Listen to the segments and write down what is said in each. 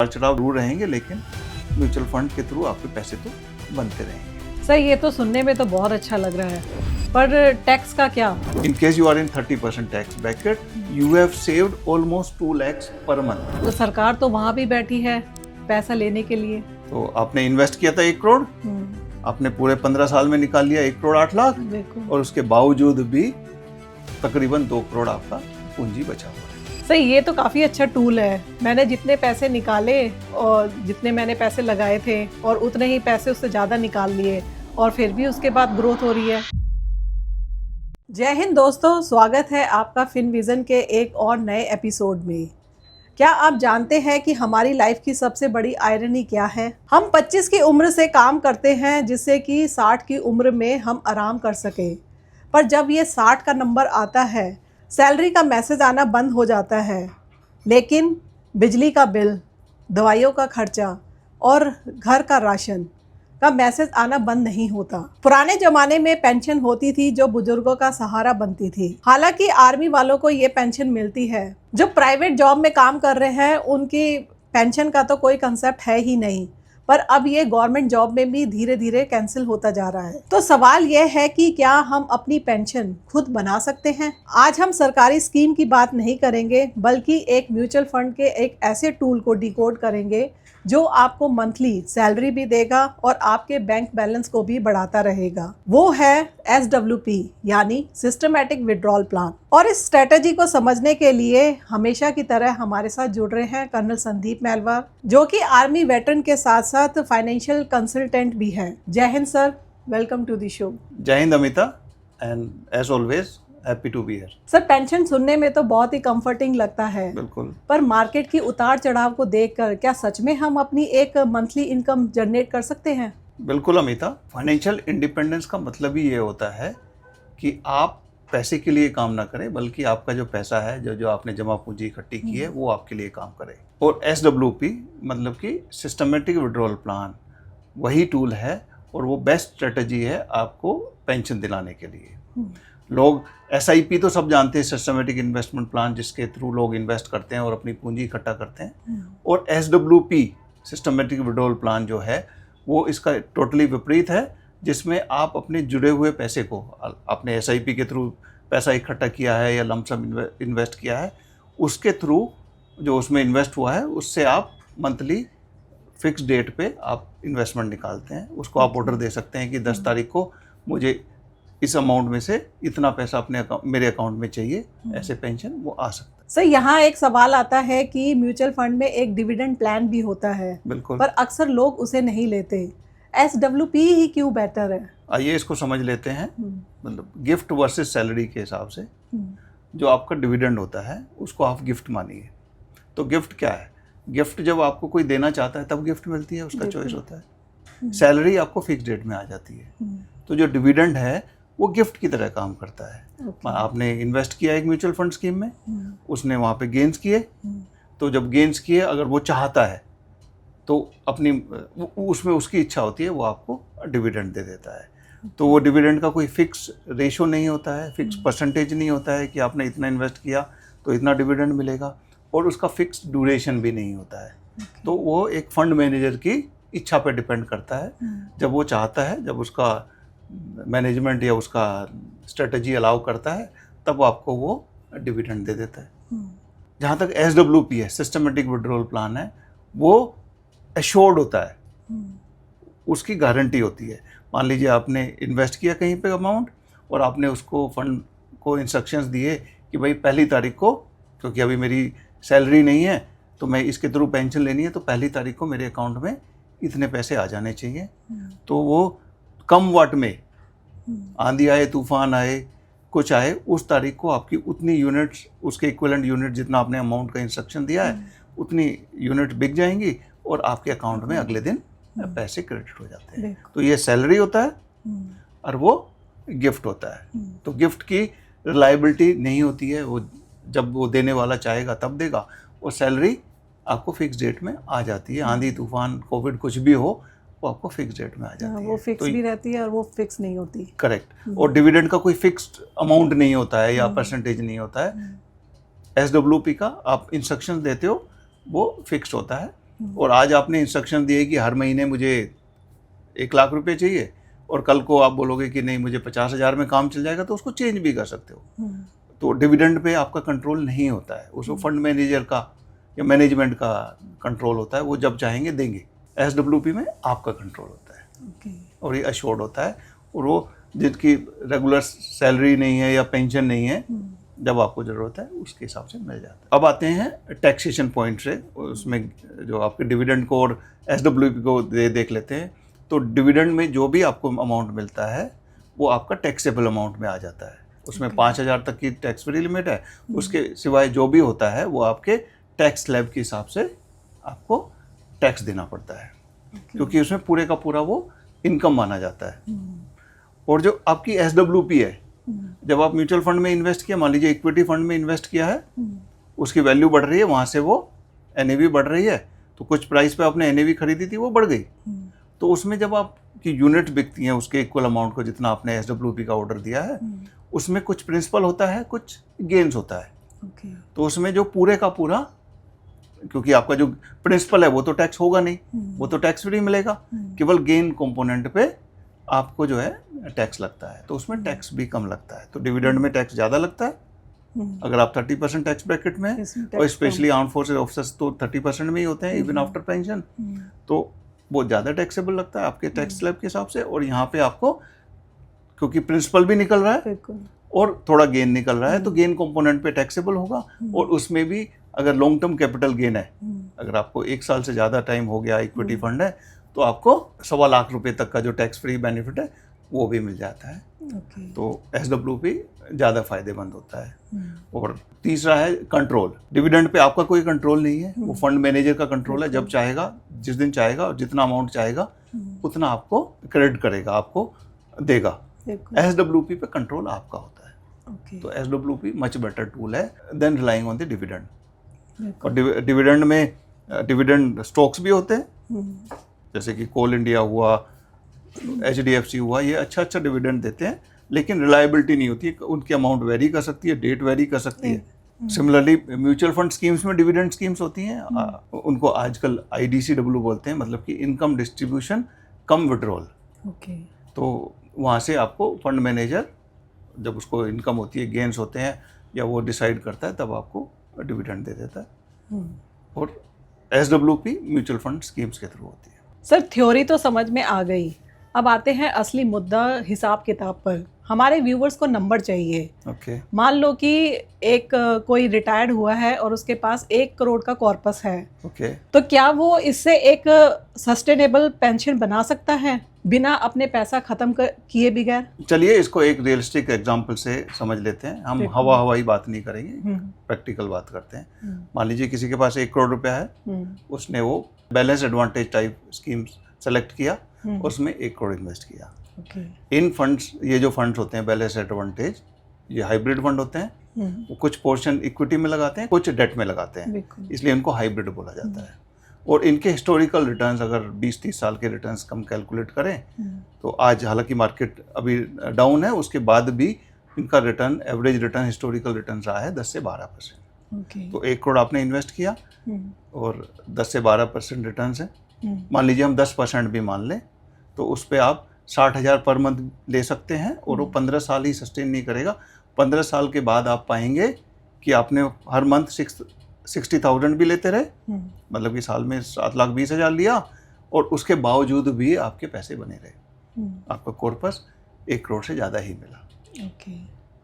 चढ़ाव जरूर रहेंगे, लेकिन म्यूचुअल फंड के थ्रू आपके पैसे तो बनते रहेंगे। सर ये तो सुनने में तो बहुत अच्छा लग रहा है, पर टैक्स का क्या? In case you are in 30% tax bracket, you have saved almost 2 lakhs per month. तो सरकार तो वहाँ भी बैठी है पैसा लेने के लिए। तो आपने इन्वेस्ट किया था 1 करोड़, आपने पूरे 15 साल में निकाल लिया 1 करोड़ 8 लाख, और उसके बावजूद भी तकरीबन 2 करोड़ आपका पूंजी बचा हुआ है। सही, ये तो काफ़ी अच्छा टूल है। मैंने जितने पैसे निकाले और जितने मैंने पैसे लगाए थे और उतने ही पैसे उससे ज़्यादा निकाल लिए, और फिर भी उसके बाद ग्रोथ हो रही है। जय हिंद दोस्तों, स्वागत है आपका फिन विज़न के एक और नए एपिसोड में। क्या आप जानते हैं कि हमारी लाइफ की सबसे बड़ी आयरनी क्या है? हम 25 की उम्र से काम करते हैं जिससे कि 60 की उम्र में हम आराम कर सकें, पर जब ये 60 का नंबर आता है, सैलरी का मैसेज आना बंद हो जाता है, लेकिन बिजली का बिल, दवाइयों का खर्चा और घर का राशन का मैसेज आना बंद नहीं होता। पुराने जमाने में पेंशन होती थी जो बुजुर्गों का सहारा बनती थी। हालांकि आर्मी वालों को ये पेंशन मिलती है। जो प्राइवेट जॉब में काम कर रहे हैं उनकी पेंशन का तो कोई कंसेप्ट है ही नहीं, पर अब ये गवर्नमेंट जॉब में भी धीरे धीरे कैंसिल होता जा रहा है। तो सवाल यह है कि क्या हम अपनी पेंशन खुद बना सकते हैं? आज हम सरकारी स्कीम की बात नहीं करेंगे, बल्कि एक म्यूचुअल फंड के एक ऐसे टूल को डिकोड करेंगे जो आपको मंथली सैलरी भी देगा और आपके बैंक बैलेंस को भी बढ़ाता रहेगा। वो है SWP यानी सिस्टमैटिक विड्रॉल प्लान। और इस स्ट्रेटेजी को समझने के लिए हमेशा की तरह हमारे साथ जुड़ रहे हैं कर्नल संदीप मेलवार, जो कि आर्मी वेटरन के साथ साथ फाइनेंशियल कंसल्टेंट भी हैं। जय हिंद sir, welcome to the show. जय हिंद Amita, and as always happy to be here. Sir, pension सुनने में तो बहुत ही कंफर्टिंग लगता है, बिल्कुल, पर मार्केट की उतार चढ़ाव को देखकर क्या सच में हम अपनी एक मंथली इनकम जनरेट कर सकते हैं? बिल्कुल अमिता, फाइनेंशियल इंडिपेंडेंस का मतलब ही ये होता है कि आप पैसे के लिए काम ना करें, बल्कि आपका जो पैसा है, जो आपने जमा पूंजी इकट्ठी की है, वो आपके लिए काम करे। और SWP मतलब कि सिस्टमेटिक विड्रॉल प्लान वही टूल है, और वो बेस्ट स्ट्रेटजी है आपको पेंशन दिलाने के लिए। लोग SIP तो सब जानते हैं, सिस्टमेटिक इन्वेस्टमेंट प्लान, जिसके थ्रू लोग इन्वेस्ट करते हैं और अपनी पूंजी इकट्ठा करते हैं। और SWP सिस्टमेटिक विड्रॉल प्लान जो है वो इसका टोटली विपरीत है, जिसमें आप अपने जुड़े हुए पैसे को, आपने SIP के थ्रू पैसा इकट्ठा किया है या लमसम इन्वेस्ट किया है, उसके थ्रू जो उसमें इन्वेस्ट हुआ है उससे आप मंथली फिक्स डेट पे आप इन्वेस्टमेंट निकालते हैं। उसको आप ऑर्डर दे सकते हैं कि 10 तारीख को मुझे इस अमाउंट में से इतना पैसा अपने मेरे अकाउंट में चाहिए, ऐसे पेंशन वो आ सकता है। सर, यहाँ एक सवाल आता है कि म्यूचुअल फंड में एक डिविडेंड प्लान भी होता है, बिल्कुल, पर अक्सर लोग उसे नहीं लेते। SWP ही क्यों बेहतर है? आइए इसको समझ लेते हैं। मतलब गिफ्ट वर्सेस सैलरी के हिसाब से जो आपका डिविडेंड होता है उसको आप गिफ्ट मानिए। तो गिफ्ट क्या है? गिफ्ट जब आपको कोई देना चाहता है तब गिफ्ट मिलती है, उसका चॉइस होता है। सैलरी आपको फिक्स डेट में आ जाती है। तो जो डिविडेंड है वो गिफ्ट की तरह काम करता है। आपने इन्वेस्ट किया एक म्यूचुअल फंड स्कीम में, उसने वहाँ पे गेन्स किए, तो जब गेन्स किए अगर वो चाहता है तो अपनी उसमें उसकी इच्छा होती है, वो आपको डिविडेंड दे देता है। तो वो डिविडेंड का कोई फिक्स रेशो नहीं होता है, फिक्स परसेंटेज नहीं होता है कि आपने इतना इन्वेस्ट किया तो इतना डिविडेंड मिलेगा, और उसका फिक्स ड्यूरेशन भी नहीं होता है। तो वो एक फंड मैनेजर की इच्छा पर डिपेंड करता है। जब वो चाहता है, जब उसका मैनेजमेंट या उसका स्ट्रेटजी अलाउ करता है, तब आपको वो डिविडेंड दे देता है। जहाँ तक SWP है, सिस्टमेटिक विड्रॉल प्लान है, वो एश्योर्ड होता है, उसकी गारंटी होती है। मान लीजिए आपने इन्वेस्ट किया कहीं पे अमाउंट, और आपने उसको फंड को इंस्ट्रक्शंस दिए कि भाई 1 तारीख को, क्योंकि अभी मेरी सैलरी नहीं है तो मैं इसके थ्रू पेंशन लेनी है, तो 1 तारीख को मेरे अकाउंट में इतने पैसे आ जाने चाहिए। तो वो कम वाट में, आंधी आए, तूफान आए, कुछ आए, उस तारीख को आपकी उतनी यूनिट्स, उसके इक्विवेलेंट यूनिट जितना आपने अमाउंट का इंस्ट्रक्शन दिया है, उतनी यूनिट बिक जाएंगी और आपके अकाउंट में अगले दिन पैसे क्रेडिट हो जाते हैं। तो ये सैलरी होता है और वो गिफ्ट होता है। तो गिफ्ट की रिलायबिलिटी नहीं होती है, वो जब वो देने वाला चाहेगा तब देगा, और सैलरी आपको फिक्स डेट में आ जाती है। आंधी तूफान, कोविड, कुछ भी हो, वो आपको फिक्स डेट में आ जाती है। वो फिक्स भी रहती है और वो फिक्स नहीं होती। करेक्ट। और डिविडेंड का कोई फिक्स्ड अमाउंट नहीं होता है या परसेंटेज नहीं होता है। SWP का आप इंस्ट्रक्शन देते हो, वो फिक्स्ड होता है। और आज आपने इंस्ट्रक्शन दिए कि हर महीने मुझे 1 लाख रुपए चाहिए और कल को आप बोलोगे कि नहीं मुझे 50,000 में काम चल जाएगा, तो उसको चेंज भी कर सकते हो। तो डिविडेंड पे आपका कंट्रोल नहीं होता है, उसको फंड मैनेजर का या मैनेजमेंट का कंट्रोल होता है, वो जब चाहेंगे देंगे। SWP में आपका कंट्रोल होता है और ये अश्योर्ड होता है, और वो जिनकी रेगुलर सैलरी नहीं है या पेंशन नहीं है, जब आपको ज़रूरत है उसके हिसाब से मिल जाता है। अब आते हैं टैक्सेशन पॉइंट से, उसमें जो आपके डिविडेंड को और SWP को देख लेते हैं। तो डिविडेंड में जो भी आपको अमाउंट मिलता है वो आपका टैक्सेबल अमाउंट में आ जाता है। उसमें 5,000 तक की टैक्स फ्री लिमिट है, उसके सिवाय जो भी होता है वो आपके टैक्स स्लैब के हिसाब से आपको टैक्स देना पड़ता है, क्योंकि उसमें पूरे का पूरा वो इनकम माना जाता है। और जो आपकी SWP है, जब आप म्यूचुअल फंड में इन्वेस्ट किया, मान लीजिए इक्विटी फंड में इन्वेस्ट किया है, उसकी वैल्यू बढ़ रही है, वहाँ से वो NAV बढ़ रही है, तो कुछ प्राइस पे आपने NAV खरीदी थी वो बढ़ गई, तो उसमें जब आपकी यूनिट बिकती हैं उसके इक्वल अमाउंट को जितना आपने SWP का ऑर्डर दिया है, उसमें कुछ प्रिंसिपल होता है, कुछ गेन्स होता है। तो उसमें जो पूरे का पूरा, क्योंकि आपका जो प्रिंसिपल है वो तो टैक्स होगा नहीं, वो तो टैक्स फ्री मिलेगा, केवल गेन कंपोनेंट पे आपको जो है टैक्स लगता है, तो उसमें टैक्स भी कम लगता है। तो डिविडेंड में टैक्स ज़्यादा लगता है अगर आप 30% टैक्स ब्रैकेट में हैं, और स्पेशली आर्म फोर्सेज ऑफिसर्स तो 30% में ही होते हैं इवन आफ्टर पेंशन, तो वो ज़्यादा टैक्सेबल लगता है आपके टैक्स स्लैब के हिसाब से। और यहाँ पे आपको क्योंकि प्रिंसिपल भी निकल रहा है और थोड़ा गेन निकल रहा है, तो गेन कंपोनेंट पे टैक्सेबल होगा। और उसमें भी अगर लॉन्ग टर्म कैपिटल गेन है, अगर आपको 1 साल से ज़्यादा टाइम हो गया इक्विटी फंड है, तो आपको 1.25 लाख रुपए तक का जो टैक्स फ्री बेनिफिट है वो भी मिल जाता है। तो SWP ज़्यादा फायदेमंद होता है। और तीसरा है कंट्रोल। डिविडेंड पे आपका कोई कंट्रोल नहीं है, वो फंड मैनेजर का कंट्रोल है। जब चाहेगा, जिस दिन चाहेगा और जितना अमाउंट चाहेगा उतना आपको क्रेडिट करेगा, आपको देगा। SWP पे कंट्रोल आपका होता है। तो SWP मच बेटर टूल है then relying on the dividend. और डिविडेंड में डिविडेंड स्टॉक्स भी होते हैं, जैसे कि कोल इंडिया हुआ, HDFC हुआ, ये अच्छा डिविडेंड देते हैं, लेकिन रिलायबिलिटी नहीं होती है, उनकी अमाउंट वेरी कर सकती है, डेट वेरी कर सकती है। सिमिलरली म्यूचुअल फंड स्कीम्स में डिविडेंड स्कीम्स होती हैं, उनको आजकल IDCW बोलते हैं, मतलब कि इनकम डिस्ट्रीब्यूशन कम विड्रॉल। तो वहाँ से आपको फंड मैनेजर जब उसको इनकम होती है, गेन्स होते हैं, या वो डिसाइड करता है, तब आपको डिविडेंड दे देता है। और SWP म्यूचुअल फंड स्कीम्स के थ्रू होती है। सर थ्योरी तो समझ में आ गई, अब आते हैं असली मुद्दा हिसाब किताब पर। हमारे व्यूवर्स को नंबर चाहिए। मान लो कि एक कोई रिटायर्ड हुआ है और उसके पास 1 करोड़ का कॉर्पस है। तो क्या वो इससे एक सस्टेनेबल पेंशन बना सकता है बिना अपने पैसा खत्म किए बगैर? चलिए इसको एक रियलिस्टिक एग्जांपल से समझ लेते हैं। हम हवाई बात नहीं करेंगे, प्रैक्टिकल बात करते हैं। मान लीजिए किसी के पास 1 करोड़ रुपया है, उसने वो balance advantage type scheme select किया, उसमें 1 करोड़ इन्वेस्ट किया। इन फंड्स, ये जो फंड्स होते हैं बैलेंस एडवांटेज, ये हाइब्रिड फंड होते हैं। वो कुछ पोर्शन इक्विटी में लगाते हैं, कुछ डेट में लगाते हैं, इसलिए इनको हाइब्रिड बोला जाता है। और इनके हिस्टोरिकल रिटर्न्स अगर 20-30 साल के रिटर्न्स कम कैलकुलेट करें, तो आज हालांकि मार्केट अभी डाउन है, उसके बाद भी इनका return, average return, historical return रहा है 10 से 12%। तो 1 करोड़ आपने इन्वेस्ट किया और 10 से 12% रिटर्न है। मान लीजिए हम 10% भी मान लें, तो उस पर आप 60,000 पर मंथ ले सकते हैं, और वो 15 साल ही सस्टेन नहीं करेगा। 15 साल के बाद आप पाएंगे कि आपने हर मंथ 60,000 भी लेते रहे, मतलब कि साल में 7,20,000 लिया, और उसके बावजूद भी आपके पैसे बने रहे, आपका कॉर्पस 1 करोड़ से ज़्यादा ही मिला।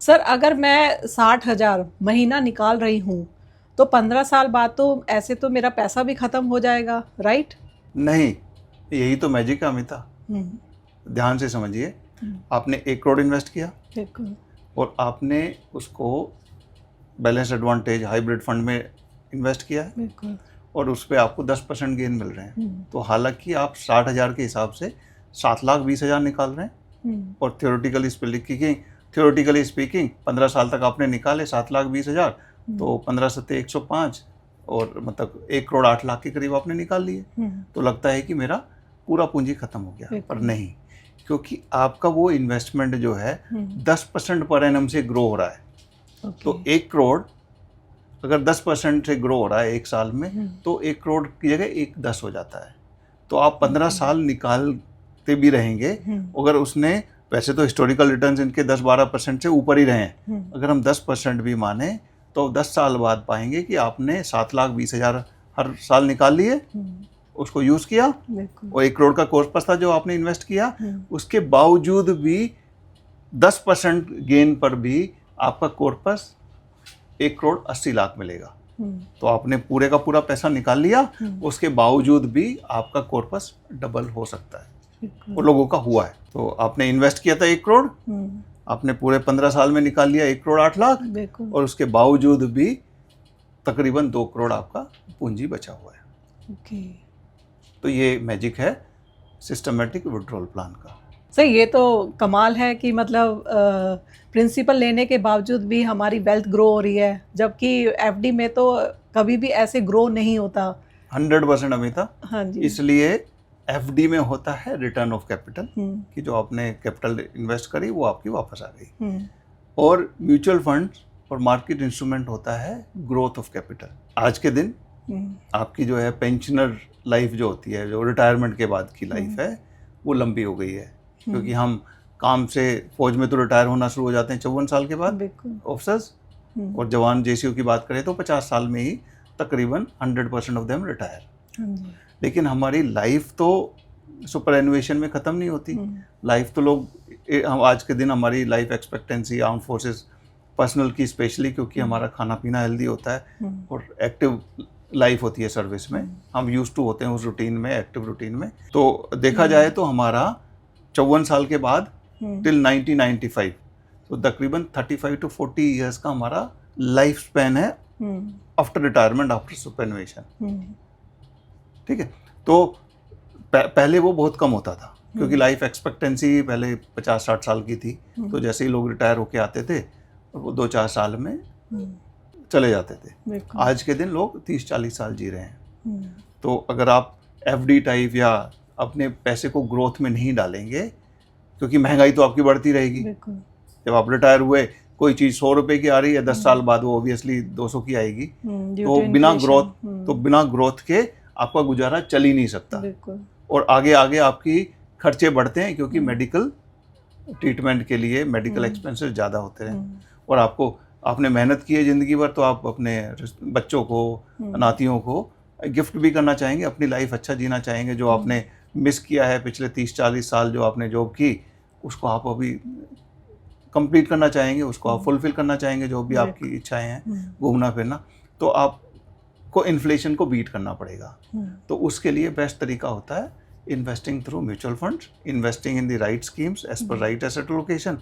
सर अगर मैं 60,000 महीना निकाल रही हूँ, तो 15 साल बाद तो ऐसे तो मेरा पैसा भी खत्म हो जाएगा, राइट? नहीं, यही तो मैजिक है अमिता। ध्यान से समझिए, आपने 1 करोड़ इन्वेस्ट किया और आपने उसको बैलेंस एडवांटेज हाइब्रिड फंड में इन्वेस्ट किया है, और उस पर आपको 10% गेन मिल रहे हैं। तो हालांकि आप 60,000 के हिसाब से 7,20,000 निकाल रहे हैं, और थियोरेटिकली स्पीकिंग 15 साल तक आपने निकाले 7,20,000, तो 15 सत्ते 105, और मतलब 1 करोड़ 8 लाख के करीब आपने निकाल लिए। तो लगता है कि मेरा पूरा पूंजी खत्म हो गया, पर नहीं, क्योंकि आपका वो इन्वेस्टमेंट जो है 10% पर एनम से ग्रो हो रहा है। तो 1 करोड़ अगर 10% से ग्रो हो रहा है एक साल में, तो 1 करोड़ की जगह 1/10 हो जाता है। तो आप 15 साल निकालते भी रहेंगे। अगर उसने, वैसे तो हिस्टोरिकल रिटर्न्स इनके 10-12% से ऊपर ही रहे हैं, अगर हम 10% भी माने तो 10 साल बाद पाएंगे कि आपने 7,20,000 हर साल निकाल लिए, उसको यूज़ किया, और 1 करोड़ का कॉर्पस था जो आपने इन्वेस्ट किया, उसके बावजूद भी 10% गेन पर भी आपका कॉर्पस 1,80,00,000 मिलेगा। तो आपने पूरे का पूरा पैसा निकाल लिया, उसके बावजूद भी आपका कॉर्पस डबल हो सकता है, वो लोगों का हुआ है। तो आपने इन्वेस्ट किया था 1 करोड़, आपने पूरे 15 साल में निकाल लिया 1,08,00,000, और उसके बावजूद भी तकरीबन 2 करोड़ आपका पूंजी बचा हुआ है। तो ये मैजिक है सिस्टमेटिक विड्रॉल प्लान का। सर ये तो कमाल है कि मतलब प्रिंसिपल लेने के बावजूद भी हमारी वेल्थ ग्रो हो रही है, जबकि एफडी में तो कभी भी ऐसे ग्रो नहीं होता। 100% अमिता। हाँ जी। इसलिए एफडी में होता है रिटर्न ऑफ कैपिटल, कि जो आपने कैपिटल इन्वेस्ट करी वो आपकी वापस आ गई। और म्यूचुअल फंड और मार्केट इंस्ट्रूमेंट होता है ग्रोथ ऑफ कैपिटल। आज के दिन आपकी जो है पेंशनर लाइफ जो होती है, जो रिटायरमेंट के बाद की लाइफ है, वो लंबी हो गई है, क्योंकि हम काम से, फौज में तो रिटायर होना शुरू हो जाते हैं 54 साल के बाद ऑफिसर्स, और जवान जेसीओ की बात करें तो 50 साल में ही तकरीबन 100% ऑफ देम रिटायर। लेकिन हमारी लाइफ तो सुपर एनुएशन में ख़त्म नहीं होती। लाइफ तो हम आज के दिन हमारी life expectancy arm forces personal की स्पेशली, क्योंकि हमारा खाना पीना हेल्दी होता है और एक्टिव लाइफ होती है सर्विस में, हम यूज टू होते हैं उस रूटीन में, एक्टिव रूटीन में। तो देखा जाए तो हमारा 54 साल के बाद टिल 1995, तो तकरीबन 35 to 40 ईयर्स का हमारा लाइफ स्पैन है आफ्टर रिटायरमेंट, आफ्टर सुपरएनुएशन। ठीक है, तो पहले वो बहुत कम होता था, क्योंकि लाइफ एक्सपेक्टेंसी पहले 50-60 साल की थी, तो जैसे ही लोग रिटायर होके आते थे वो 2-4 साल में चले जाते थे। आज के दिन लोग 30-40 साल जी रहे हैं। तो अगर आप एफडी टाइप या अपने पैसे को ग्रोथ में नहीं डालेंगे, क्योंकि महंगाई तो आपकी बढ़ती रहेगी। जब आप रिटायर हुए, कोई चीज़ 100 रुपए की आ रही है, 10 साल बाद वो ऑब्वियसली 200 की आएगी। तो बिना ग्रोथ के आपका गुजारा चल ही नहीं सकता। और आगे आगे आपकी खर्चे बढ़ते हैं, क्योंकि मेडिकल ट्रीटमेंट के लिए मेडिकल एक्सपेंसेस ज़्यादा होते हैं। और आपने मेहनत की है ज़िंदगी भर, तो आप अपने बच्चों को, नातियों को गिफ्ट भी करना चाहेंगे, अपनी लाइफ अच्छा जीना चाहेंगे। जो आपने मिस किया है पिछले 30-40 साल, जो आपने जॉब की, उसको आप अभी कंप्लीट करना चाहेंगे, उसको आप फुलफिल करना चाहेंगे, जो भी आपकी इच्छाएं हैं, घूमना फिरना। तो आपको इन्फ्लेशन को बीट करना पड़ेगा। तो उसके लिए बेस्ट तरीका होता है investing through mutual funds, investing in the right schemes as per right asset location,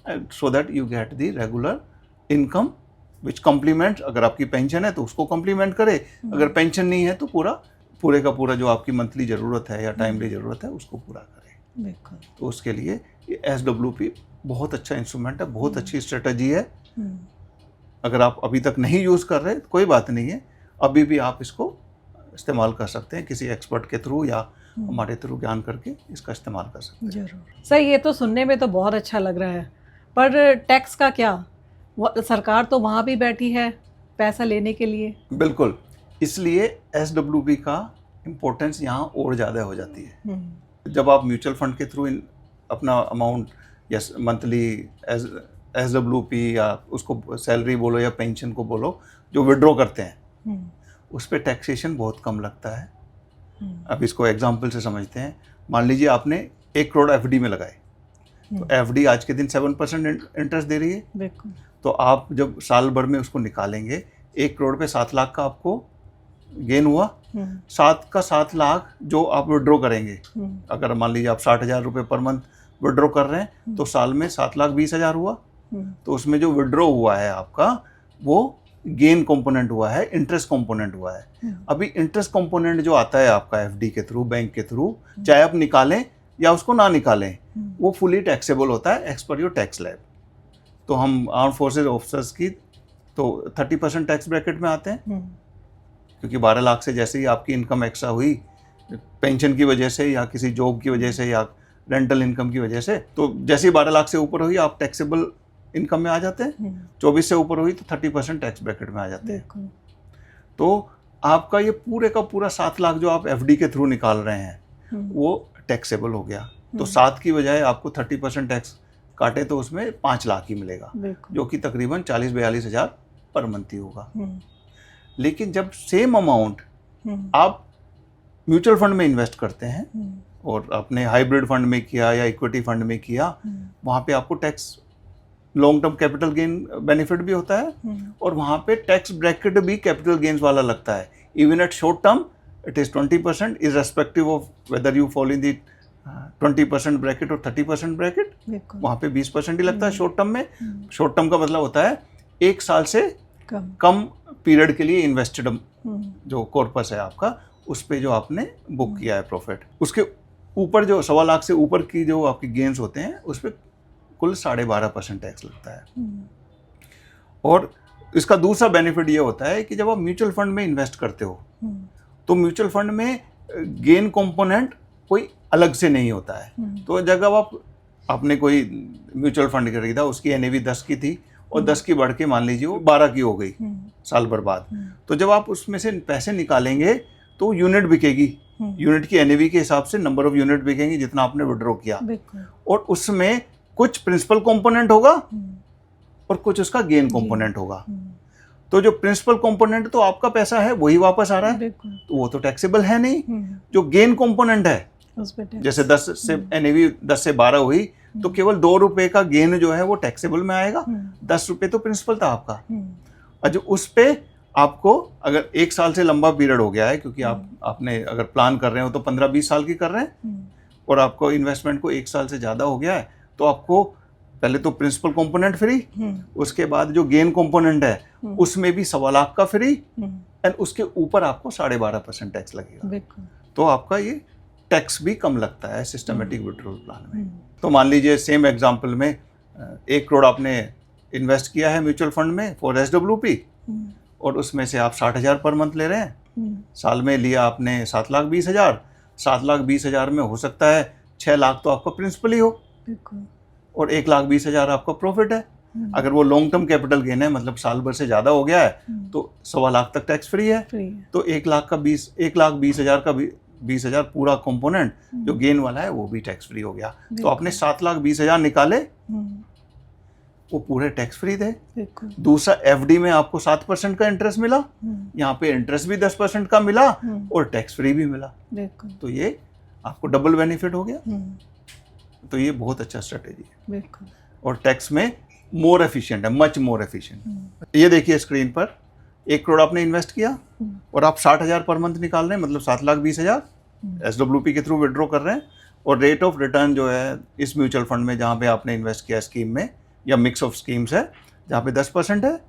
so that you get the regular income which complement. अगर आपकी पेंशन है तो उसको कम्प्लीमेंट करे, अगर पेंशन नहीं है तो पूरे का पूरा जो आपकी मंथली ज़रूरत है या टाइमली ज़रूरत है उसको पूरा करें। तो उसके लिए ये SWP बहुत अच्छा इंस्ट्रूमेंट है, बहुत अच्छी स्ट्रेटजी है। अगर आप अभी तक नहीं यूज़ कर रहे तो कोई बात नहीं है, अभी भी आप इसको इस्तेमाल कर सकते हैं, किसी एक्सपर्ट के थ्रू या हमारे थ्रू ज्ञान करके इसका इस्तेमाल कर सकते हैं। जरूर सर, ये तो सुनने में तो बहुत अच्छा लग रहा है, पर टैक्स का क्या? सरकार तो वहाँ भी बैठी है पैसा लेने के लिए। बिल्कुल, इसलिए SWP का इम्पोर्टेंस यहाँ और ज़्यादा हो जाती है। जब आप म्यूचुअल फंड के थ्रू अपना अमाउंट या मंथली SWP या उसको सैलरी बोलो या पेंशन को बोलो, जो विड्रॉ करते हैं, उस पर टैक्सेशन बहुत कम लगता है। अब इसको एग्जांपल से समझते हैं। मान लीजिए आपने 1 करोड़ FD में लगाए, तो FD आज के दिन 7% इंटरेस्ट दे रही है। तो आप जब साल भर में उसको निकालेंगे, 1 करोड़ पे 7 लाख का आपको गेन हुआ। 7 का 7 लाख जो आप विड्रॉ करेंगे, अगर मान लीजिए आप 60,000 रुपये पर मंथ विड्रॉ कर रहे हैं, तो साल में 7,20,000 हुआ। तो उसमें जो विड्रॉ हुआ है आपका, वो गेन कंपोनेंट हुआ है, इंटरेस्ट कंपोनेंट हुआ है। अभी इंटरेस्ट कंपोनेंट जो आता है आपका FD के थ्रू, बैंक के थ्रू, चाहे आप निकालें या उसको ना निकालें, वो फुली टैक्सेबल होता है as per your tax slab. तो हम आर्म फोर्सेज ऑफिसर्स की तो 30% टैक्स ब्रैकेट में आते हैं, क्योंकि 12 लाख से जैसे ही आपकी इनकम एक्स्ट्रा हुई पेंशन की वजह से या किसी जॉब की वजह से या रेंटल इनकम की वजह से, तो जैसे ही 12 लाख से ऊपर हुई आप टैक्सेबल इनकम में आ जाते हैं, 24 से ऊपर हुई तो 30% टैक्स ब्रैकेट में आ जाते हैं। तो आपका ये पूरे का पूरा 7 लाख जो आप एफडी के थ्रू निकाल रहे हैं वो टैक्सेबल हो गया। तो 7 की बजाय आपको 30% टैक्स काटे तो उसमें 5 लाख ही मिलेगा, जो कि तकरीबन 40-42 हज़ार पर मंथ ही होगा। लेकिन जब सेम अमाउंट आप म्यूचुअल फंड में इन्वेस्ट करते हैं और अपने हाइब्रिड फंड में किया या इक्विटी फंड में किया, वहाँ पे आपको tax long term capital gain benefit भी होता है और वहाँ पे टैक्स ब्रैकेट भी कैपिटल गेन्स वाला लगता है। Even at short term it is 20% irrespective of whether you fall in the 20% bracket और 30% ब्रैकेट, वहाँ पे 20% ही लगता है शॉर्ट टर्म में। शॉर्ट टर्म का मतलब होता है 1 साल से कम पीरियड के लिए इन्वेस्टेड जो कॉर्पस है आपका, उस पे जो आपने बुक किया है प्रॉफिट, उसके ऊपर जो 1.25 लाख से ऊपर की जो आपकी गेन्स होते हैं उस पर कुल 12.5% टैक्स लगता है। और इसका दूसरा बेनिफिट ये होता है कि जब आप म्यूचुअल फंड में इन्वेस्ट करते हो तो म्यूचुअल फंड में गेन कंपोनेंट कोई अलग से नहीं होता है। तो जब आपने कोई म्यूचुअल फंड खरीदा, उसकी एनएवी 10 की थी और 10 की बढ़ के मान लीजिए वो 12 की हो गई साल भर बाद, तो जब आप उसमें से पैसे निकालेंगे तो यूनिट बिकेगी, यूनिट की एनएवी के हिसाब से नंबर ऑफ यूनिट बिकेंगी जितना आपने विड्रॉ किया, और उसमें कुछ प्रिंसिपल कंपोनेंट होगा और कुछ उसका गेन कंपोनेंट होगा। तो जो प्रिंसिपल कंपोनेंट तो आपका पैसा है वही वापस आ रहा है, तो वो तो टैक्सेबल है नहीं। जो गेन कंपोनेंट है, जैसे 10 से एनएवी 10 से 12 हुई तो केवल 2 रुपए का गेन जो है वो टैक्सेबल में आएगा, 10 रुपए तो प्रिंसिपल था आपका। और जो उस पे आपको अगर 1 साल से लंबा पीरियड हो गया है, क्योंकि आपने अगर प्लान कर रहे हो तो 15-20 साल की कर रहे हैं और आपको इन्वेस्टमेंट को 1 साल से ज़्यादा हो गया है, तो आपको पहले तो प्रिंसिपल कंपोनेंट फ्री, उसके बाद जो गेन कंपोनेंट है उसमें भी 1.25 लाख का फ्री, एंड उसके ऊपर आपको 12.5% टैक्स लगेगा। तो आपका ये टैक्स भी कम लगता है सिस्टमेटिक विड्रॉल प्लान में। तो मान लीजिए सेम एग्जांपल में 1 करोड़ आपने इन्वेस्ट किया है म्यूचुअल फंड में फॉर SWP और उसमें से आप 60,000 पर मंथ ले रहे हैं, साल में लिया आपने 7,20,000, 7,20,000 में हो सकता है 6 लाख तो आपका प्रिंसिपल ही हो और 1,20,000 आपका प्रॉफिट है। अगर वो लॉन्ग टर्म कैपिटल गेन है, मतलब साल भर से ज़्यादा हो गया है, तो 1.25 लाख तक टैक्स फ्री है। तो 1,20,000 का 20,000 पूरा कंपोनेंट जो गेन वाला है वो भी टैक्स फ्री हो गया। तो आपने 7,20,000 निकाले, वो पूरे टैक्स फ्री थे। दूसरा एफडी में आपको 7% का इंटरेस्ट मिला, यहाँ पे इंटरेस्ट भी 10% का मिला और टैक्स फ्री भी मिला। तो ये आपको डबल बेनिफिट हो गया। तो ये बहुत अच्छा स्ट्रेटेजी है और टैक्स में मोर एफिशिएंट है, मच मोर एफिशिएंट। ये देखिए स्क्रीन पर 1 करोड़ आपने इन्वेस्ट किया और आप 60,000 पर मंथ निकाल रहे हैं, मतलब 7,20,000 SWP के थ्रू विड्रॉ कर रहे हैं, और रेट ऑफ रिटर्न जो है इस म्यूचुअल फंड में जहाँ पे आपने इन्वेस्ट किया स्कीम में या मिक्स ऑफ स्कीम्स है जहाँ पे 10% है,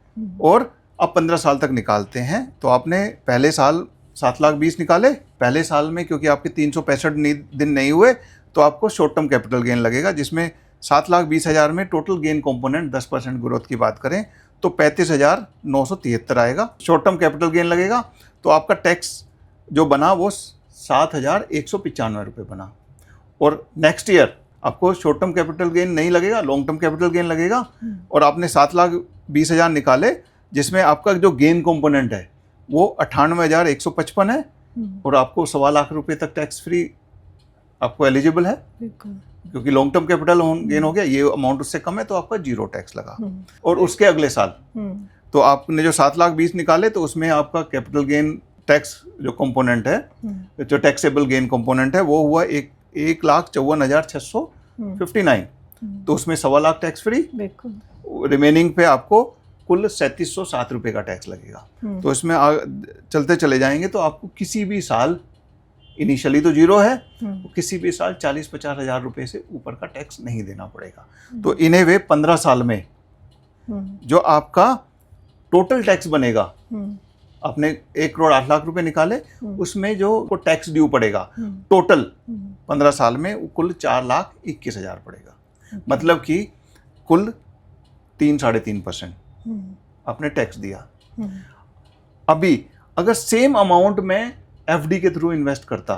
और आप 15 साल तक निकालते हैं तो आपने पहले साल 7,20,000 निकाले, पहले साल में क्योंकि आपके 365 दिन नहीं हुए तो आपको शॉर्ट टर्म कैपिटल गेन लगेगा, जिसमें 7,20,000 में टोटल गेन कंपोनेंट 10% ग्रोथ की बात करें तो 35,973 आएगा। शॉर्ट टर्म कैपिटल गेन लगेगा तो आपका टैक्स जो बना वो 7,195 रुपये बना, और नेक्स्ट ईयर आपको शॉर्ट टर्म कैपिटल गेन नहीं लगेगा, लॉन्ग टर्म कैपिटल गेन लगेगा, और आपने 7,20,000 निकाले जिसमें आपका जो गेन कंपोनेंट है वो 98,155 है और आपको 1.25 लाख रुपए तक टैक्स फ्री आपको एलिजिबल है, क्योंकि लॉन्ग टर्म कैपिटल गेन हो गया, ये अमाउंट उससे कम है तो आपका 0 टैक्स लगा। और उसके अगले साल तो आपने जो 7,20,000 निकाले तो उसमें आपका कैपिटल गेन टैक्स जो कंपोनेंट है, जो टैक्सेबल गेन कंपोनेंट है, वो हुआ 1,54,659, तो उसमें 1.25 लाख टैक्स फ्री, रिमेनिंग पे आपको कुल 3,707 रुपये का टैक्स लगेगा। तो इसमें चलते चले जाएंगे तो आपको किसी भी साल, इनिशियली तो 0 है, किसी भी साल 40-50 हज़ार रुपये से ऊपर का टैक्स नहीं देना पड़ेगा। तो इन्हें वे 15 साल में जो आपका टोटल टैक्स बनेगा, आपने 1 करोड़ 8 लाख रुपए निकाले, उसमें जो को टैक्स ड्यू पड़ेगा टोटल 15 साल में कुल 4,21,000 पड़ेगा, मतलब कि कुल 3-3.5% आपने टैक्स दिया। अभी अगर सेम अमाउंट में एफडी के थ्रू इन्वेस्ट करता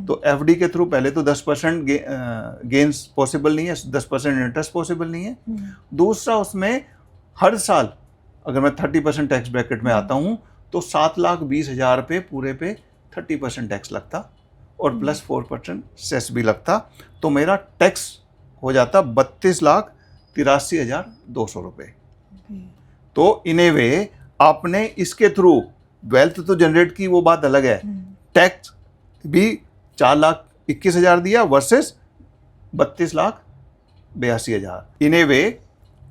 तो एफडी के थ्रू पहले तो 10% गेन्स पॉसिबल नहीं है, 10% इंटरेस्ट पॉसिबल नहीं है। दूसरा, उसमें हर साल अगर मैं 30% टैक्स ब्रैकेट में आता हूँ तो 7,20,000 पे पूरे पे 30% टैक्स लगता और प्लस 4% सेस भी लगता, तो मेरा टैक्स हो जाता 32,83,200 रुपये। तो इन ए वे आपने इसके थ्रू वेल्थ तो जनरेट की, वो बात अलग है, टैक्स भी 4,21,000 दिया वर्सेस 32,82,000। इन ए वे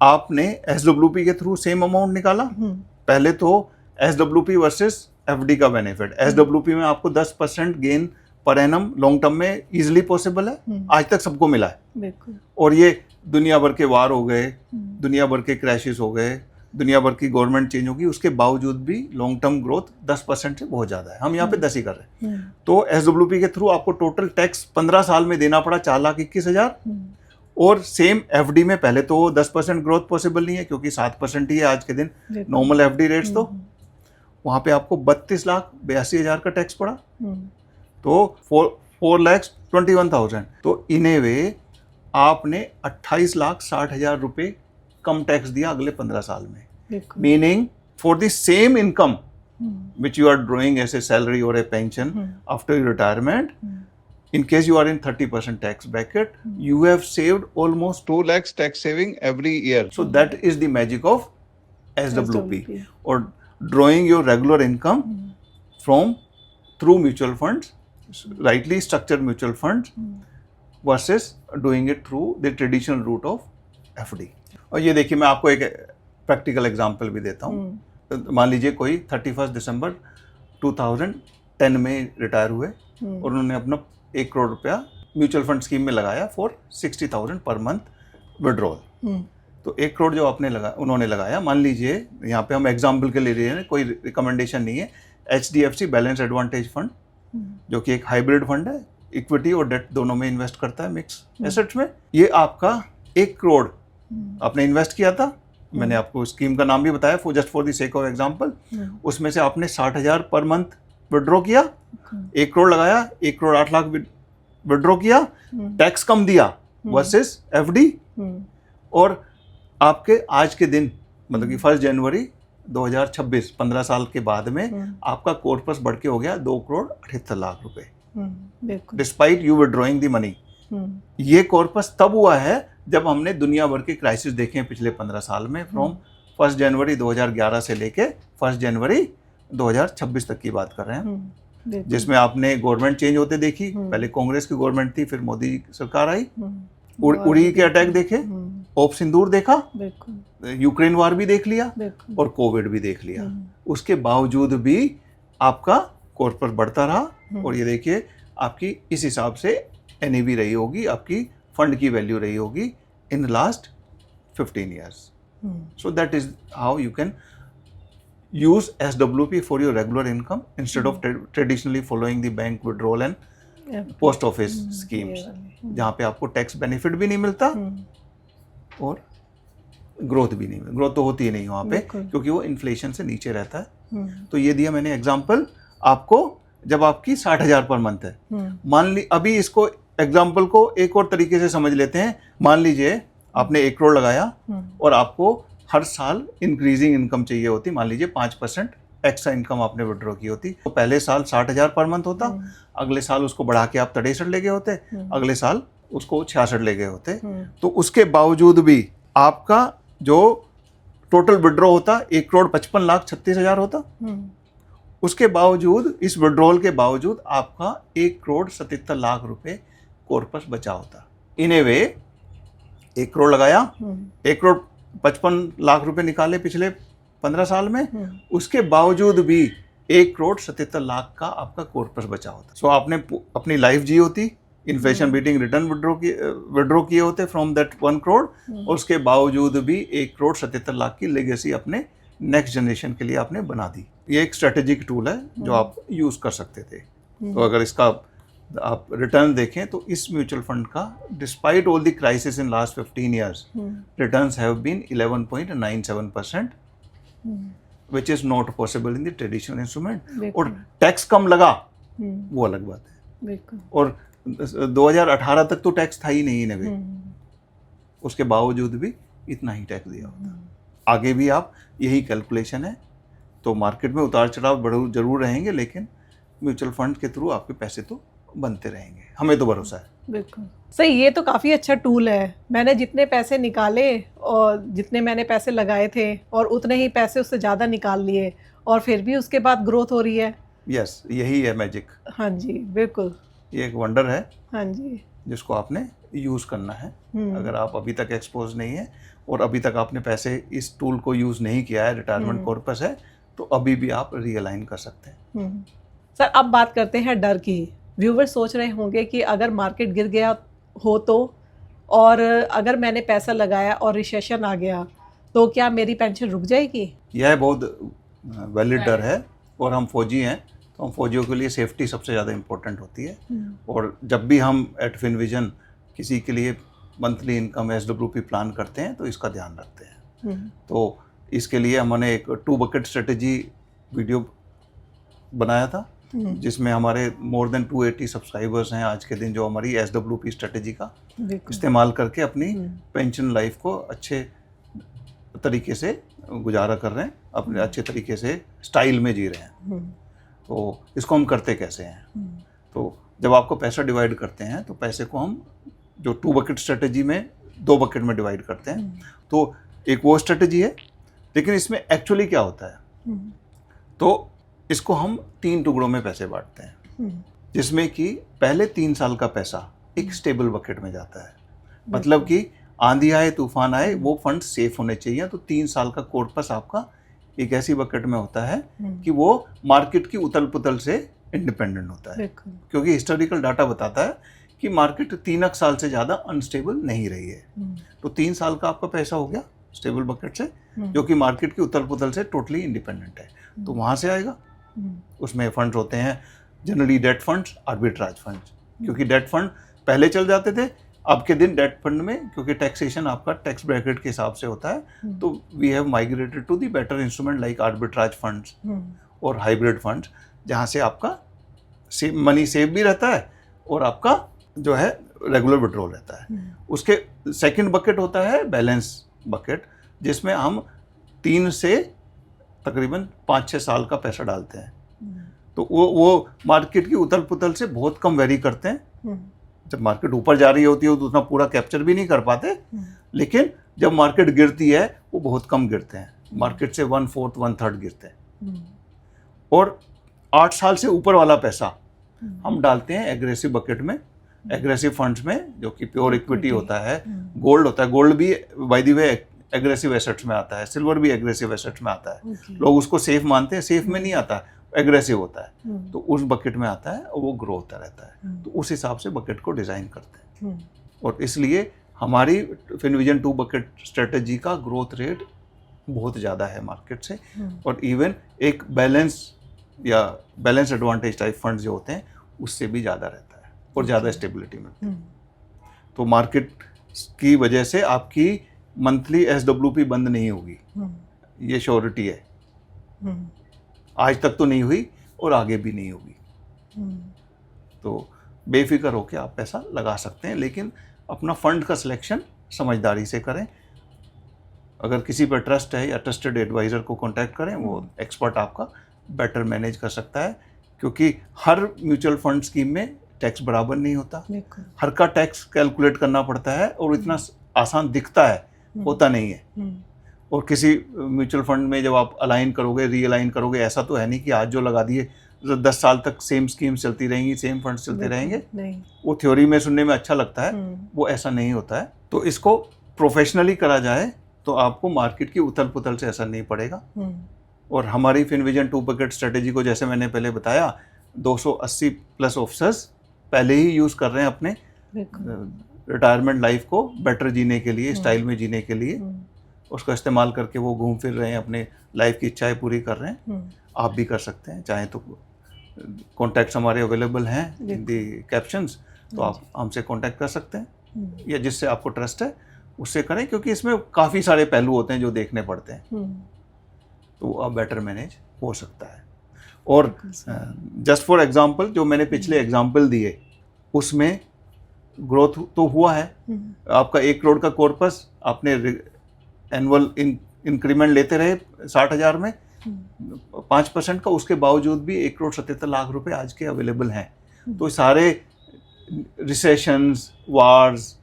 आपने एसडब्ल्यूपी के थ्रू सेम अमाउंट निकाला। पहले तो एसडब्ल्यूपी वर्सेस एफडी का बेनिफिट, एसडब्ल्यूपी में आपको 10% gain per annum long term में इजीली पॉसिबल है, आज तक सबको मिला है। और ये दुनिया भर के वार हो गए, दुनिया भर के क्रैशेस हो गए, दुनिया भर की गवर्नमेंट चेंज होगी, उसके बावजूद भी लॉन्ग टर्म ग्रोथ 10% से बहुत ज़्यादा है। हम यहाँ पे 10 ही कर रहे हैं। तो एसडब्ल्यूपी के थ्रू आपको टोटल टैक्स 15 साल में देना पड़ा 4,21,000। और सेम एफडी में पहले तो 10% ग्रोथ पॉसिबल नहीं है क्योंकि 7% ही है आज के दिन नॉर्मल एफडी रेट्स, तो वहाँ पे आपको 32,82,000 का टैक्स पड़ा, तो 4,21,000। तो इन ए वे आपने 28,60,000 रुपये कम टैक्स दिया अगले 15 साल में, meaning for the same income which you are drawing as a salary और a pension after your retirement, in case you are in 30% tax bracket, you have saved almost 2 lakhs tax saving every year. So that is the magic of SWP, or drawing your regular income from through mutual funds, rightly structured mutual funds, versus doing it through the traditional route of FD. और ये देखिए मैं आपको एक practical example भी देता हूँ। मान लीजिए कोई 31 दिसंबर 2010 में रिटायर हुए और उन्होंने अपना 1 करोड़ रुपया म्यूचुअल फंड स्कीम में लगाया फॉर 60,000 पर मंथ विड्रॉल। तो 1 करोड़ जो उन्होंने लगाया, मान लीजिए यहाँ पे हम एग्जाम्पल के लिए हैं, कोई रिकमेंडेशन नहीं है, HDFC बैलेंस एडवांटेज फंड जो कि एक हाइब्रिड फंड है, इक्विटी और डेट दोनों में इन्वेस्ट करता है, मिक्स एसेट्स में। ये आपका 1 करोड़ आपने इन्वेस्ट किया था, मैंने आपको स्कीम का नाम भी बताया just for the sake of example. उसमें से आपने 60,000 पर मंथ विड्रॉ किया, 1 करोड़ लगाया, 1 करोड़ 8 लाख विड्रॉ किया, टैक्स कम दिया वर्सेस एफडी, और आपके आज के दिन मतलब कि 1 जनवरी 2026 15 साल के बाद में आपका कॉर्पस बढ़ के हो गया 2 करोड़ 78 लाख रुपए, despite you withdrawing the money. ये कॉर्पस तब हुआ है जब हमने दुनिया भर के क्राइसिस देखे हैं पिछले 15 साल में, फ्रॉम 1 जनवरी 2011 से लेके 1 जनवरी 2026 तक की बात कर रहे हैं, जिसमें आपने गवर्नमेंट चेंज होते देखी। पहले कांग्रेस की गवर्नमेंट थी, फिर मोदी सरकार आई, उड़ी के अटैक देखे, ऑप सिंदूर देखा, यूक्रेन वार भी देख लिया और कोविड भी देख लिया। उसके बावजूद भी आपका कॉर्पस बढ़ता रहा। और ये देखिए आपकी इस हिसाब से एनएवी रही होगी, आपकी फंड की वैल्यू रही होगी इन last 15 years. So that is how you can use SWP for your regular income instead of traditionally following the bank withdrawal and post office schemes, जहाँ पे आपको टैक्स बेनिफिट भी नहीं मिलता और ग्रोथ भी नहीं, ग्रोथ तो होती ही नहीं वहाँ पे क्योंकि वो इन्फ्लेशन से नीचे रहता है। तो ये दिया मैंने एग्जांपल आपको, जब आपकी 60,000 पर मंथ है। मान ली अभी इसको एग्जांपल को एक और तरीके से समझ लेते हैं। मान लीजिए आपने 1 करोड़ लगाया और आपको हर साल इंक्रीजिंग इनकम चाहिए होती, मान लीजिए 5% एक्स्ट्रा इनकम आपने विड्रॉ की होती, तो पहले साल 60,000 पर मंथ होता, अगले साल उसको बढ़ा के आप 63 ले गए होते, अगले साल उसको 66 ले गए होते। तो उसके बावजूद भी आपका जो टोटल विड्रॉ होता 1,55,36,000 होता। उसके बावजूद, इस विड्रॉल के बावजूद आपका 1,77 लाख रुपए कॉर्पस बचा होता। इन ए वे 1 करोड़ लगाया, 1,55 लाख रुपए निकाले पिछले 15 साल में, उसके बावजूद भी 1,77 लाख का आपका कॉर्पस बचा होता। सो आपने अपनी लाइफ जी होती, इन्फ्लेशन बीटिंग रिटर्न विड्रॉ किए होते फ्रॉम दैट 1 करोड़, और उसके बावजूद भी 1,77 लाख की लेगेसी अपने नेक्स्ट जनरेशन के लिए आपने बना दी। ये एक स्ट्रेटेजिक टूल है जो आप यूज कर सकते थे। तो अगर इसका आप रिटर्न देखें तो इस म्यूचुअल फंड का despite all the crisis in last 15 years returns have been 11.97%, which is not possible in the traditional instrument। और टैक्स कम लगा वो अलग बात है, बिल्कुल। और 2018 तक तो टैक्स था ही नहीं नवे, उसके बावजूद भी इतना ही टैक्स दिया होता। आगे भी आप यही कैलकुलेशन है, तो मार्केट में उतार चढ़ाव जरूर रहेंगे, लेकिन म्यूचुअल फंड के थ्रू आपके पैसे तो बनते रहेंगे, हमें तो भरोसा है। बिल्कुल सही, ये तो काफ़ी अच्छा टूल है। मैंने जितने पैसे निकाले और जितने मैंने पैसे लगाए थे और उतने ही पैसे उससे ज़्यादा निकाल लिए, और फिर भी उसके बाद ग्रोथ हो रही है। यस, यही है मैजिक। हाँ जी, बिल्कुल। ये एक वंडर है हाँ जी। जिसको आपने यूज़ करना है। अगर आप अभी तक एक्सपोज नहीं है और अभी तक आपने पैसे इस टूल को यूज़ नहीं किया है, रिटायरमेंट कॉर्पस है, तो अभी भी आप रीअलाइन कर सकते हैं। सर, अब बात करते हैं डर की। व्यूवर सोच रहे होंगे कि अगर मार्केट गिर गया हो तो, और अगर मैंने पैसा लगाया और रिसेशन आ गया तो क्या मेरी पेंशन रुक जाएगी? यह बहुत वैलिड डर है, और हम फौजी हैं तो हम फौजियों के लिए सेफ्टी सबसे ज़्यादा इम्पोर्टेंट होती है। और जब भी हम एट फिनविजन किसी के लिए मंथली इनकम SWP प्लान करते हैं तो इसका ध्यान रखते हैं। तो इसके लिए हमने एक 2 बकेट स्ट्रेटेजी वीडियो बनाया था, जिसमें हमारे मोर देन 280 सब्सक्राइबर्स हैं आज के दिन, जो हमारी SWP स्ट्रेटेजी का इस्तेमाल करके अपनी पेंशन लाइफ को अच्छे तरीके से गुजारा कर रहे हैं, अपने अच्छे तरीके से स्टाइल में जी रहे हैं। तो इसको हम करते कैसे हैं? तो जब आपको पैसा डिवाइड करते हैं तो पैसे को हम जो 2 बकेट स्ट्रेटेजी में 2 बकेट में डिवाइड करते हैं। तो एक वो स्ट्रेटेजी है, लेकिन इसमें एक्चुअली क्या होता है, तो इसको हम 3 टुकड़ों में पैसे बांटते हैं, जिसमें कि पहले 3 साल का पैसा एक स्टेबल बकेट में जाता है। मतलब कि आंधी आए तूफान आए वो फंड सेफ होने चाहिए। तो 3 साल का कॉर्पस आपका एक ऐसी बकेट में होता है कि वो मार्केट की उथल पुथल से इंडिपेंडेंट होता है, क्योंकि हिस्टोरिकल डाटा बताता है कि मार्केट 3 साल से ज़्यादा अनस्टेबल नहीं रही है। तो 3 साल का आपका पैसा हो गया स्टेबल बकेट से, जो कि मार्केट की उथल पुथल से टोटली इंडिपेंडेंट है। तो वहाँ से आएगा। उसमें फंड्स होते हैं generally date funds, arbitrage funds, क्योंकि डेट फंड पहले चल जाते थे, अब के दिन डेट फंड में क्योंकि टैक्सेशन आपका टैक्स ब्रैकेट के हिसाब से होता है, तो we have migrated to the better instrument like arbitrage funds और हाइब्रिड फंड्स, जहाँ से आपका मनी सेव भी रहता है और आपका जो है रेगुलर विड्रॉल रहता है। उसके सेकंड बकेट होता है बैलेंस बकेट, जिसमें हम 3 से तकरीबन 5-6 साल का पैसा डालते हैं। तो वो मार्केट की उथल पुथल से बहुत कम वेरी करते हैं। जब मार्केट ऊपर जा रही होती है तो उतना पूरा कैप्चर भी नहीं कर पाते, लेकिन जब मार्केट गिरती है वो बहुत कम गिरते हैं, मार्केट से 1/4 1/3 गिरते हैं। और 8 साल से ऊपर वाला पैसा हम डालते हैं एग्रेसिव बकेट में, एग्रेसिव फंड्स में, जो कि प्योर इक्विटी होता है, गोल्ड होता है। गोल्ड भी by the way aggressive assets में आता है, सिल्वर भी एग्रेसिव एसेट्स में आता है। लोग उसको सेफ मानते हैं, सेफ में नहीं आता, एग्रेसिव होता है, तो उस बकेट में आता है और वो ग्रो होता रहता है। तो उस हिसाब से बकेट को डिज़ाइन करते हैं। और इसलिए हमारी फिनविजन 2 बकेट स्ट्रेटजी का ग्रोथ रेट बहुत ज़्यादा है मार्केट से, और इवन एक बैलेंस या बैलेंस एडवांटेज टाइप फंड जो होते हैं उससे भी ज़्यादा रहता है और ज़्यादा स्टेबिलिटी मिलती है। तो मार्केट की वजह से आपकी मंथली SWP बंद नहीं होगी, ये श्योरिटी है। आज तक तो नहीं हुई और आगे भी नहीं होगी। तो बेफिक्र होकर आप पैसा लगा सकते हैं, लेकिन अपना फंड का सिलेक्शन समझदारी से करें। अगर किसी पर ट्रस्ट है या ट्रस्टेड एडवाइज़र को कांटेक्ट करें, वो एक्सपर्ट आपका बेटर मैनेज कर सकता है, क्योंकि हर म्यूचुअल फंड स्कीम में टैक्स बराबर नहीं होता, हर का टैक्स कैलकुलेट करना पड़ता है और इतना आसान दिखता है, होता नहीं है। और किसी म्यूचुअल फंड में जब आप अलाइन करोगे, रीअलाइन करोगे, ऐसा तो है नहीं कि आज जो लगा दिए 10 साल तक सेम स्कीम चलती रहेंगी, सेम फंड चलते रहेंगे। नहीं। वो थ्योरी में सुनने में अच्छा लगता है, वो ऐसा नहीं होता है। तो इसको प्रोफेशनली करा जाए तो आपको मार्केट की उथल पुथल से असर नहीं पड़ेगा। और हमारी फिनविजन 2 बकेट स्ट्रेटेजी को जैसे मैंने पहले बताया, 280 प्लस ऑफिसर्स पहले ही यूज़ कर रहे हैं अपने रिटायरमेंट लाइफ को बेटर जीने के लिए, स्टाइल में जीने के लिए। उसका इस्तेमाल करके वो घूम फिर रहे हैं, अपने लाइफ की इच्छाएं पूरी कर रहे हैं। आप भी कर सकते हैं, चाहे तो कॉन्टैक्ट्स हमारे अवेलेबल हैं इन दी कैप्शंस, तो आप हमसे कॉन्टैक्ट कर सकते हैं, या जिससे आपको ट्रस्ट है उससे करें, क्योंकि इसमें काफ़ी सारे पहलू होते हैं जो देखने पड़ते हैं, तो आप बेटर मैनेज हो सकता है। और जस्ट फॉर एग्जांपल जो मैंने पिछले एग्जांपल दिए उसमें ग्रोथ तो हुआ है। आपका 1 करोड़ का कॉर्पस, आपने एनुअल इंक्रीमेंट लेते रहे 60,000 में 5% का, उसके बावजूद भी 1 करोड़ 77 लाख रुपए आज के अवेलेबल हैं। तो सारे रिसेशंस, वार्स,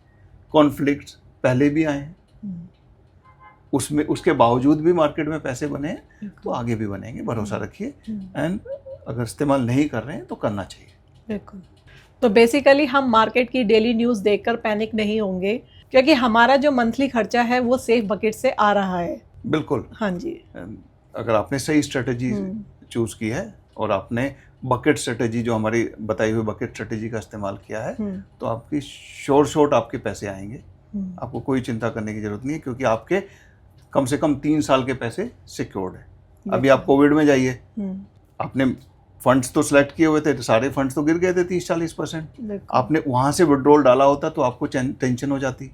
कॉन्फ्लिक्ट्स पहले भी आए हैं, उसमें उसके बावजूद भी मार्केट में पैसे बने हैं, तो आगे भी बनेंगे, भरोसा रखिए। एंड अगर इस्तेमाल नहीं कर रहे हैं तो करना चाहिए। बिल्कुल। तो बेसिकली हम मार्केट की डेली न्यूज़ देखकर पैनिक नहीं होंगे, क्योंकि हमारा जो मंथली खर्चा है वो सेफ बकेट से आ रहा है। बिल्कुल। हाँ जी। अगर आपने सही स्ट्रेटजी चूज की है और आपने बकेट स्ट्रेटजी, जो हमारी बताई हुई बकेट स्ट्रेटजी का इस्तेमाल किया है, तो आपकी शॉर्ट आपके पैसे आएंगे। आपको कोई चिंता करने की जरूरत नहीं है, क्योंकि आपके कम से कम 3 साल के पैसे सिक्योर्ड है। अभी आप कोविड में जाइए, आपने फंड्स तो सिलेक्ट किए हुए थे, तो सारे फंड्स तो गिर गए थे 30-40%। आपने वहां से विड्रॉल डाला होता तो आपको टेंशन हो जाती,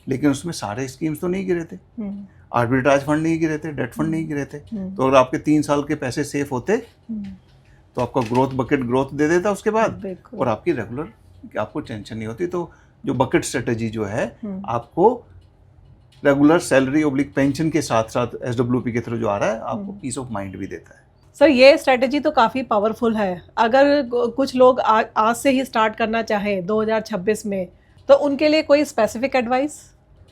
लेकिन उसमें सारे स्कीम्स तो नहीं गिरे थे, आर्बिट्राज फंड नहीं गिरे थे, डेट फंड नहीं गिरे थे। तो अगर आपके 3 साल के पैसे सेफ होते तो आपका ग्रोथ बकेट ग्रोथ दे देता उसके बाद, और आपकी रेगुलर आपको टेंशन नहीं होती। तो जो बकेट स्ट्रेटजी जो है आपको रेगुलर सैलरी ऑब्लिक पेंशन के साथ साथ SWP के थ्रू जो आ रहा है, आपको पीस ऑफ माइंड भी देता है। सर ये स्ट्रेटजी तो काफ़ी पावरफुल है। अगर कुछ लोग आज से ही स्टार्ट करना चाहें 2026 में, तो उनके लिए कोई स्पेसिफिक एडवाइस?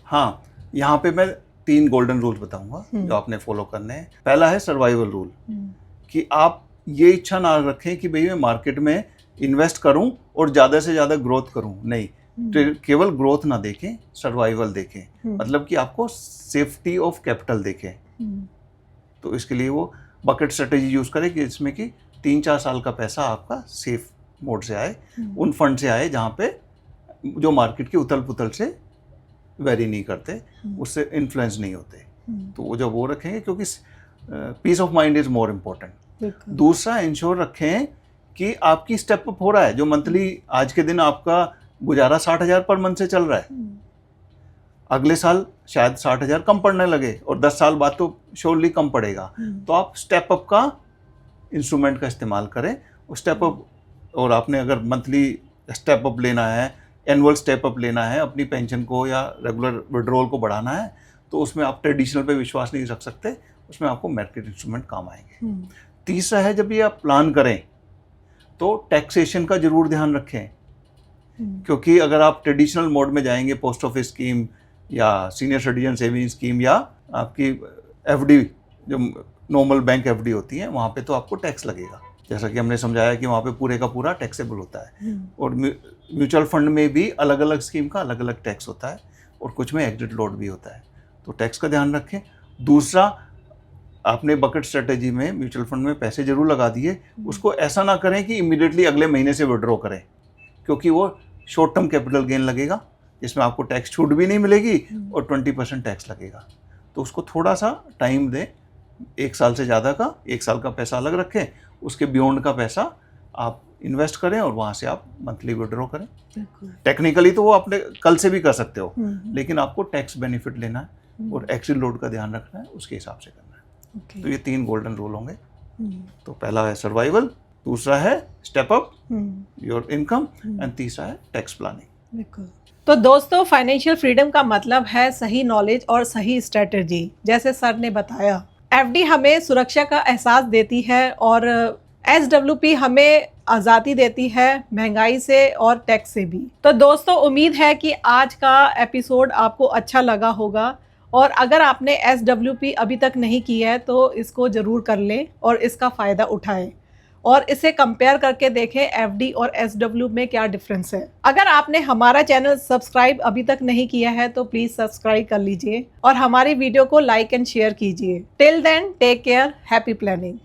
हाँ, यहाँ पे मैं 3 गोल्डन रूल्स बताऊंगा जो आपने फॉलो करने हैं। पहला है सर्वाइवल रूल, कि आप ये इच्छा ना रखें कि भाई मैं मार्केट में इन्वेस्ट करूं और ज़्यादा से ज़्यादा ग्रोथ करूं। नहीं, केवल ग्रोथ ना देखें, सर्वाइवल देखें। मतलब कि आपको सेफ्टी ऑफ कैपिटल देखें। तो इसके लिए वो बकेट स्ट्रेटजी यूज करें कि इसमें कि 3-4 साल का पैसा आपका सेफ मोड से आए, उन फंड से आए जहाँ पे जो मार्केट की उथल पुथल से वेरी नहीं करते, उससे इन्फ्लुएंस नहीं होते। तो वो जब वो रखेंगे, क्योंकि peace of mind is more important. दूसरा, इंश्योर रखें कि आपकी स्टेप अप हो रहा है। जो मंथली आज के दिन आपका गुजारा 60,000 पर मंथ से चल रहा है, अगले साल शायद 60,000 कम पड़ने लगे और 10 साल बाद तो श्योरली कम पड़ेगा। तो आप स्टेप अप का इंस्ट्रूमेंट का इस्तेमाल करें। स्टेप अप, और आपने अगर मंथली स्टेप अप लेना है, एनुअल स्टेप अप लेना है, अपनी पेंशन को या रेगुलर विड्रॉल को बढ़ाना है, तो उसमें आप ट्रेडिशनल पे विश्वास नहीं रख सकते, उसमें आपको मार्केट इंस्ट्रूमेंट काम आएंगे। तीसरा है, जब ये आप प्लान करें तो टैक्सेशन का जरूर ध्यान रखें, क्योंकि अगर आप ट्रेडिशनल मोड में जाएंगे, पोस्ट ऑफिस स्कीम या सीनियर सिटीजन सेविंग स्कीम या आपकी FD जो नॉर्मल बैंक FD होती है, वहाँ पे तो आपको टैक्स लगेगा। जैसा कि हमने समझाया कि वहाँ पे पूरे का पूरा टैक्सेबल होता है। और म्यूचुअल फंड में भी अलग अलग स्कीम का अलग अलग टैक्स होता है, और कुछ में एग्जिट लोड भी होता है। तो टैक्स का ध्यान रखें। दूसरा, आपने बकेट स्ट्रेटजी में म्यूचुअल फंड में पैसे जरूर लगा दिए, उसको ऐसा ना करें कि इमीडिएटली अगले महीने से विड्रॉ करें, क्योंकि वो शॉर्ट टर्म कैपिटल गेन लगेगा, जिसमें आपको टैक्स छूट भी नहीं मिलेगी और 20% टैक्स लगेगा। तो उसको थोड़ा सा टाइम दें, 1 साल से ज़्यादा का, 1 साल का पैसा अलग रखें, उसके बियॉन्ड का पैसा आप इन्वेस्ट करें और वहाँ से आप मंथली विड्रॉ करें। टेक्निकली तो वो आपने कल से भी कर सकते हो, लेकिन आपको टैक्स बेनिफिट लेना है और एक्सिट लोड का ध्यान रखना है, उसके हिसाब से करना है। तो ये 3 गोल्डन रूल होंगे। तो पहला है सर्वाइवल, दूसरा है step up your income, and तीसरा है टैक्स प्लानिंग। तो दोस्तों, फाइनेंशियल फ्रीडम का मतलब है सही नॉलेज और सही स्ट्रेटजी। जैसे सर ने बताया, FD हमें सुरक्षा का एहसास देती है और SWP हमें आज़ादी देती है महंगाई से और टैक्स से भी। तो दोस्तों, उम्मीद है कि आज का एपिसोड आपको अच्छा लगा होगा, और अगर आपने SWP अभी तक नहीं किया है तो इसको ज़रूर कर लें और इसका फ़ायदा उठाएं, और इसे कंपेयर करके देखें FD और SW में क्या डिफरेंस है। अगर आपने हमारा चैनल सब्सक्राइब अभी तक नहीं किया है तो प्लीज़ सब्सक्राइब कर लीजिए और हमारी वीडियो को लाइक एंड शेयर कीजिए। Till then, take care, happy planning.